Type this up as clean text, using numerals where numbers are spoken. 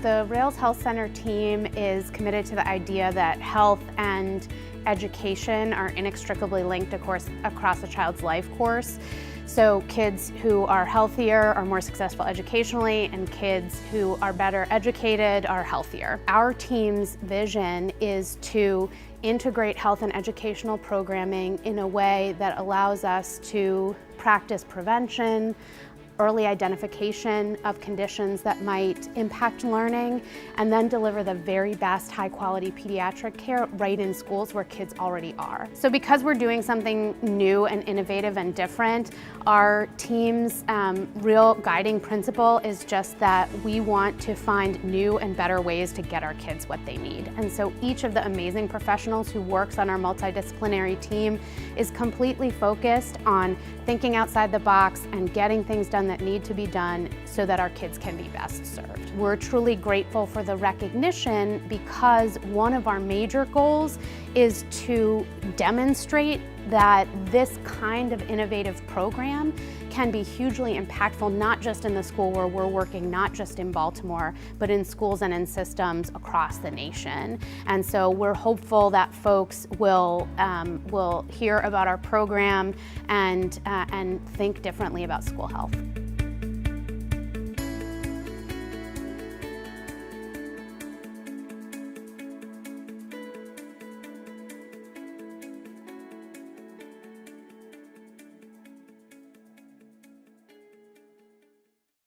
The Rales Health Center team is committed to the idea that health and education are inextricably linked, of course, across a child's life course. So kids who are healthier are more successful educationally, and kids who are better educated are healthier. Our team's vision is to integrate health and educational programming in a way that allows us to practice prevention, early identification of conditions that might impact learning, and then deliver the very best high-quality pediatric care right in schools where kids already are. So because we're doing something new and innovative and different, our team's real guiding principle is just that we want to find new and better ways to get our kids what they need. And so each of the amazing professionals who works on our multidisciplinary team is completely focused on thinking outside the box and getting things done that need to be done so that our kids can be best served. We're truly grateful for the recognition because one of our major goals is to demonstrate that this kind of innovative program can be hugely impactful, not just in the school where we're working, not just in Baltimore, but in schools and in systems across the nation. And so we're hopeful that folks will hear about our program and think differently about school health.